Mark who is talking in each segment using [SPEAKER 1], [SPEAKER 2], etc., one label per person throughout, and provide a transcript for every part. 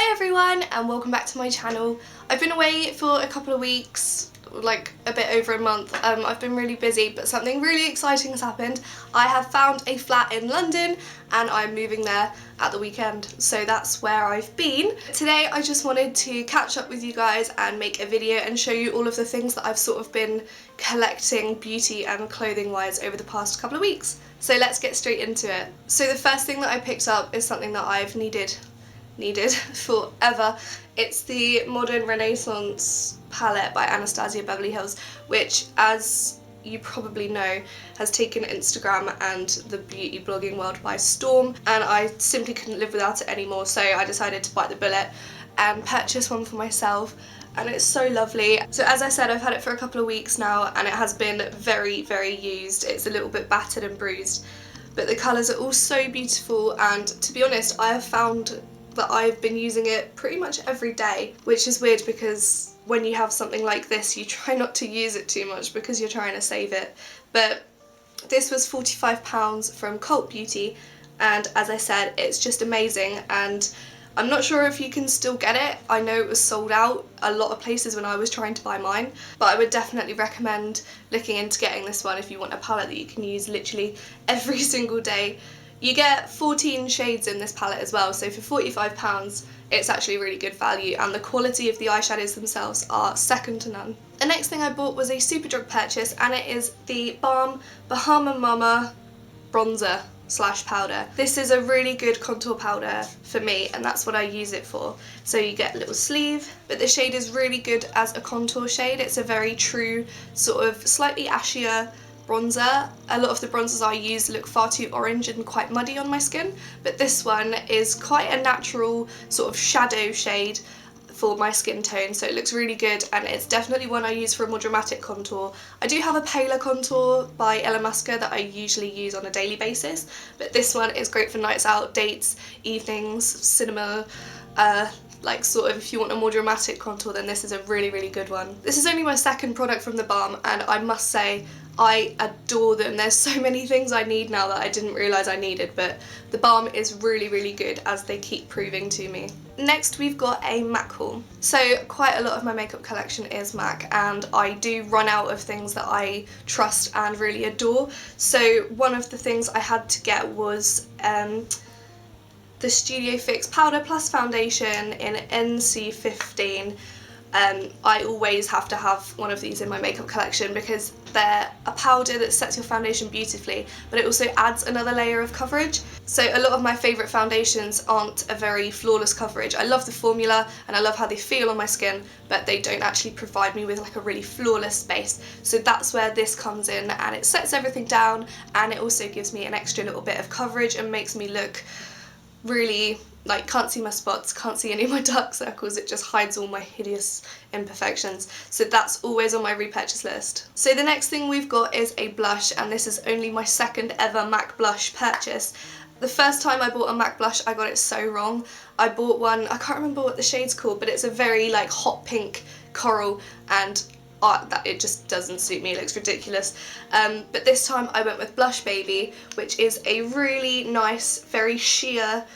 [SPEAKER 1] Hey everyone, and welcome back to my channel. I've been away for a couple of weeks, like a bit over a month. I've been really busy, but something really exciting has happened. I have found a flat in London and I'm moving there at the weekend, so that's where I've been. Today I just wanted to catch up with you guys and make a video and show you all of the things that I've sort of been collecting beauty and clothing wise over the past couple of weeks. So let's get straight into it. So the first thing that I picked up is something that I've needed forever. It's the Modern Renaissance palette by Anastasia Beverly, which, as you probably know, has taken Instagram and the beauty blogging world by storm, and I simply couldn't live without it anymore, so I decided to bite the bullet and purchase one for myself, and it's so lovely. So as I said, I've had it for a couple of weeks now and it has been very, very used. It's a little bit battered and bruised, but the colours are all so beautiful, and to be honest, I have found that I've been using it pretty much every day, which is weird because when you have something like this you try not to use it too much because you're trying to save it. But this was £45 from Cult Beauty, and as I said, it's just amazing, and I'm not sure if you can still get it. I know it was sold out a lot of places when I was trying to buy mine, but I would definitely recommend looking into getting this one if you want a palette that you can use literally every single day. You get 14 shades in this palette as well, so for £45 it's actually really good value, and the quality of the eyeshadows themselves are second to none. The next thing I bought was a Superdrug purchase, and it is the Balm Bahama Mama bronzer slash powder. This is a really good contour powder for me, and that's what I use it for. So you get a little sleeve, but the shade is really good as a contour shade. It's a very true sort of slightly ashier bronzer. A lot of the bronzers I use look far too orange and quite muddy on my skin, but this one is quite a natural sort of shadow shade for my skin tone, so it looks really good, and it's definitely one I use for a more dramatic contour. I do have a paler contour by Illamasqua that I usually use on a daily basis, but this one is great for nights out, dates, evenings, cinema, like sort of if you want a more dramatic contour, then this is a really, really good one. This is only my second product from the Balm, and I must say I adore them. There's so many things I need now that I didn't realise I needed, but the Balm is really, really good, as they keep proving to me. Next we've got a MAC haul. So quite a lot of my makeup collection is MAC, and I do run out of things that I trust and really adore. So one of the things I had to get was the Studio Fix Powder Plus Foundation in NC15. I always have to have one of these in my makeup collection because they're a powder that sets your foundation beautifully, but it also adds another layer of coverage. So a lot of my favourite foundations aren't a very flawless coverage. I love the formula and I love how they feel on my skin, but they don't actually provide me with like a really flawless base. So that's where this comes in, and it sets everything down, and it also gives me an extra little bit of coverage and makes me look really, like, can't see my spots, can't see any of my dark circles, it just hides all my hideous imperfections. So that's always on my repurchase list. So the next thing we've got is a blush, and this is only my second ever MAC blush purchase. The first time I bought a MAC blush I but it so wrong. I bought one, I can't remember what the shade's called, but it's a very like hot pink coral, and that it just doesn't suit me, it looks ridiculous. But this time I went with Blush Baby, which is a really nice, very sheer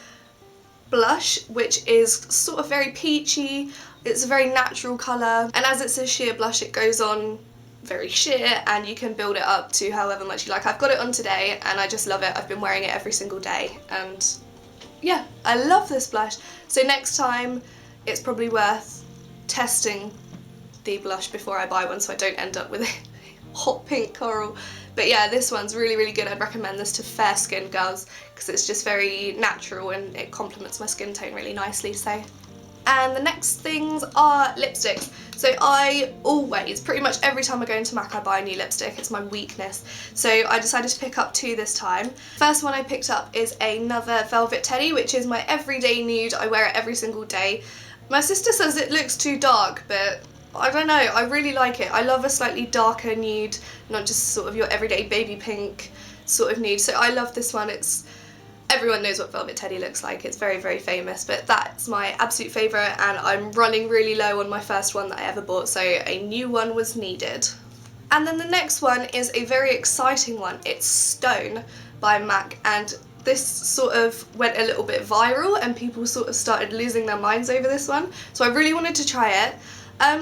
[SPEAKER 1] blush, which is sort of very peachy. It's a very natural colour, and as it's a sheer blush it goes on very sheer, and you can build it up to however much you like. I've got it on today and I just love it. I've been wearing it every single day, and yeah, I love this blush. So next time it's probably worth testing the blush before I buy one, so I don't end up with a hot pink coral. But yeah, this one's really, really good. I'd recommend this to fair skinned girls because it's just very natural and it complements my skin tone really nicely. So, and the next things are lipsticks. So I always, pretty much every time I go into MAC I buy a new lipstick. It's my weakness. So I decided to pick up two this time. First one I picked up is another Velvet Teddy, which is my everyday nude. I wear it every single day. My sister says it looks too dark, but I don't know, I really like it. I love a slightly darker nude, not just sort of your everyday baby pink sort of nude. So I love this one. Everyone knows what Velvet Teddy looks like, it's very, very famous, but that's my absolute favourite, and I'm running really low on my first one that I ever bought, so a new one was needed. And then the next one is a very exciting one. It's Stone by MAC, and this sort of went a little bit viral and people sort of started losing their minds over this one, so I really wanted to try it.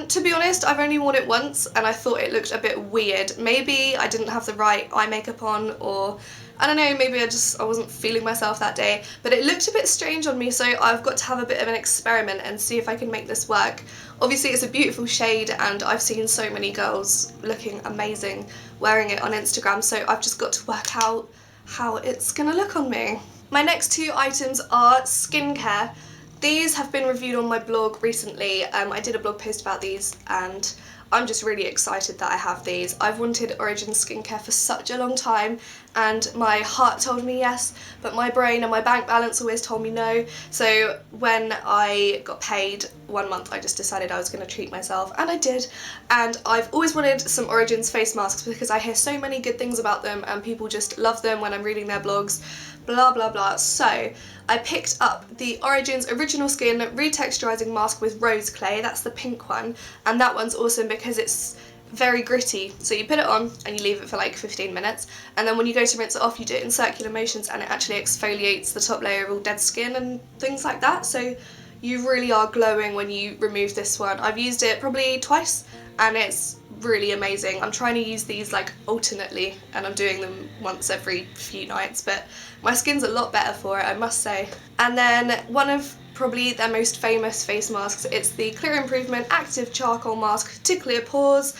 [SPEAKER 1] To be honest, I've only worn it once and I thought it looked a bit weird. Maybe I didn't have the right eye makeup on, or I don't know, maybe I wasn't feeling myself that day, but it looked a bit strange on me, so I've got to have a bit of an experiment and see if I can make this work. Obviously it's a beautiful shade and I've seen so many girls looking amazing wearing it on Instagram, so I've just got to work out how it's gonna look on me. My next two items are skincare. These have been reviewed on my blog recently. I did a blog post about these and I'm just really excited that I have these. I've wanted Origin skincare for such a long time and my heart told me yes, but my brain and my bank balance always told me no. So when I got paid 1 month, I just decided I was going to treat myself, and I did. And I've always wanted some Origins face masks because I hear so many good things about them and people just love them when I'm reading their blogs, blah blah blah. So I picked up the Origins Original Skin Retexturizing Mask with Rose Clay. That's the pink one, and that one's awesome because it's very gritty. So you put it on and you leave it for like 15 minutes, and then when you go to rinse it off, you do it in circular motions and it actually exfoliates the top layer of all dead skin and things like that. So you really are glowing when you remove this one. I've used it probably twice and it's really amazing. I'm trying to use these like alternately and I'm doing them once every few nights, but my skin's a lot better for it, I must say. And then one of probably their most famous face masks, it's the Clear Improvement Active Charcoal Mask to clear pores.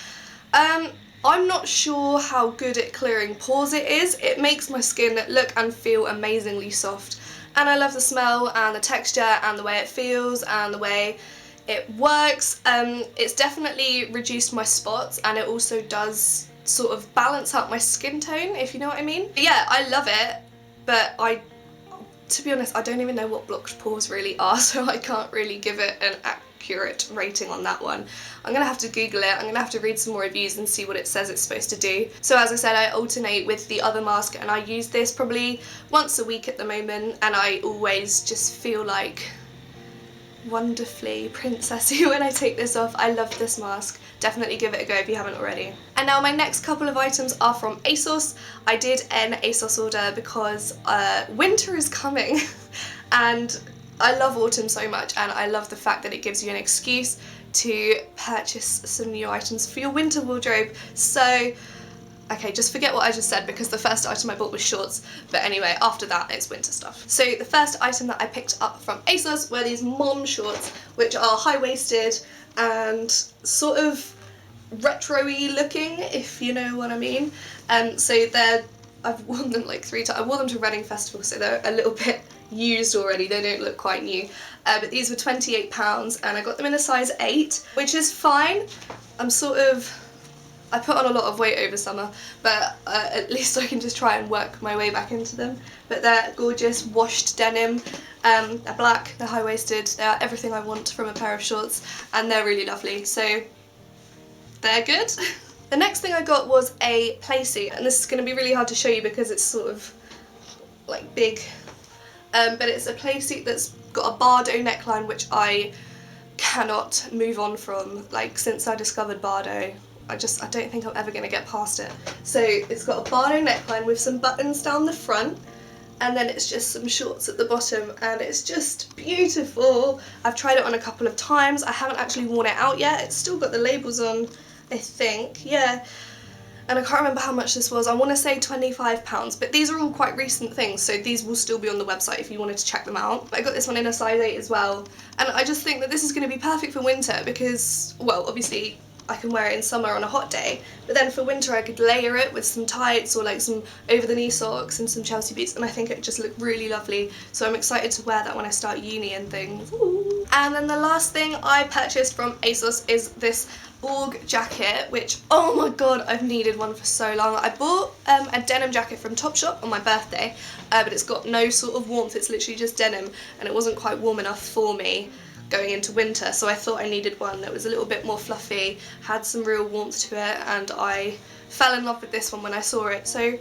[SPEAKER 1] I'm not sure how good at clearing pores it is. It makes my skin look and feel amazingly soft, and I love the smell and the texture and the way it feels and the way it works. It's definitely reduced my spots and it also does sort of balance out my skin tone, if you know what I mean. But yeah, I love it, but to be honest, I don't even know what blocked pores really are, so I can't really give it an accurate rating on that one. I'm gonna have to Google it, I'm gonna have to read some more reviews and see what it says it's supposed to do. So as I said, I alternate with the other mask and I use this probably once a week at the moment, and I always just feel like wonderfully princessy when I take this off. I love this mask. Definitely give it a go if you haven't already. And now my next couple of items are from ASOS. I did an ASOS order because winter is coming and I love autumn so much, and I love the fact that it gives you an excuse to purchase some new items for your winter wardrobe. So okay, just forget what I just said because the first item I bought was shorts, but anyway, after that it's winter stuff. So the first item that I picked up from ASOS were these mom shorts, which are high-waisted and sort of retro-y looking, if you know what I mean. So I've worn them like 3 times. I wore them to Reading Festival, so they're a little bit used already, they don't look quite new. But these were £28 and I got them in a size 8, which is fine. I put on a lot of weight over summer, but at least I can just try and work my way back into them. But they're gorgeous, washed denim, they're black, they're high-waisted, they're everything I want from a pair of shorts, and they're really lovely, so they're good. The next thing I got was a playsuit, and this is going to be really hard to show you because it's sort of like big, but it's a playsuit that's got a Bardo neckline, which I cannot move on from. Like, since I discovered Bardo, I don't think I'm ever going to get past it. So it's got a Bardo neckline with some buttons down the front, and then it's just some shorts at the bottom, and it's just beautiful. I've tried it on a couple of times. I haven't actually worn it out yet. It's still got the labels on, I think, yeah. And I can't remember how much this was. I want to say £25, but these are all quite recent things, so these will still be on the website if you wanted to check them out. I got this one in a size 8 as well, and I just think that this is going to be perfect for winter because, well, obviously I can wear it in summer on a hot day, but then for winter I could layer it with some tights or like some over-the-knee socks and some Chelsea boots, and I think it would just look really lovely. So I'm excited to wear that when I start uni and things. Ooh. And then the last thing I purchased from ASOS is this org jacket, which, oh my god, I've needed one for so long. I bought a denim jacket from Topshop on my birthday, but it's got no sort of warmth, it's literally just denim, and it wasn't quite warm enough for me going into winter, so I thought I needed one that was a little bit more fluffy, had some real warmth to it, and I fell in love with this one when I saw it. So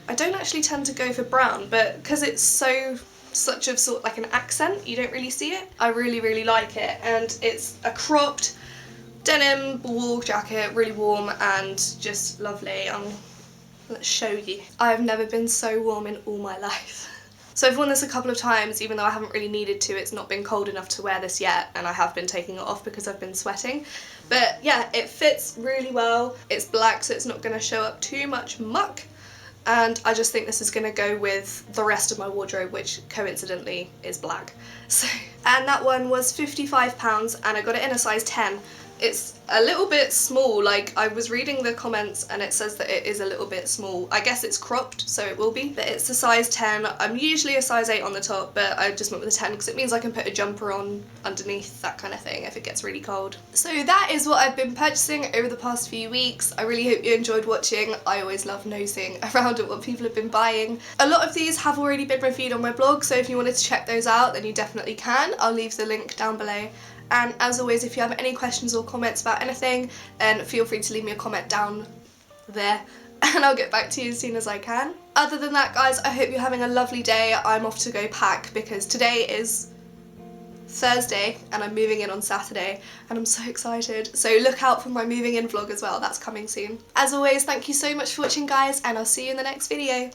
[SPEAKER 1] I don't actually tend to go for brown, but because it's such of sort of like an accent, you don't really see it. I really like it, and it's a cropped denim wool jacket, really warm and just lovely. Let's show you. I've never been so warm in all my life. So I've worn this a couple of times, even though I haven't really needed to. It's not been cold enough to wear this yet, and I have been taking it off because I've been sweating. But yeah, it fits really well. It's black, so it's not going to show up too much muck. And I just think this is going to go with the rest of my wardrobe, which coincidentally is black. So, and that one was £55 and I got it in a size 10. It's a little bit small, like I was reading the comments and it says that it is a little bit small. I guess it's cropped, so it will be, but it's a size 10. I'm usually a size 8 on the top, but I just went with a 10 because it means I can put a jumper on underneath, that kind of thing, if it gets really cold. So that is what I've been purchasing over the past few weeks. I really hope you enjoyed watching. I always love nosing around at what people have been buying. A lot of these have already been reviewed on my blog, so if you wanted to check those out, then you definitely can. I'll leave the link down below. And as always, if you have any questions or comments about anything, then feel free to leave me a comment down there and I'll get back to you as soon as I can. Other than that, guys, I hope you're having a lovely day. I'm off to go pack because today is Thursday and I'm moving in on Saturday and I'm so excited. So look out for my moving in vlog as well, that's coming soon. As always, thank you so much for watching, guys, and I'll see you in the next video.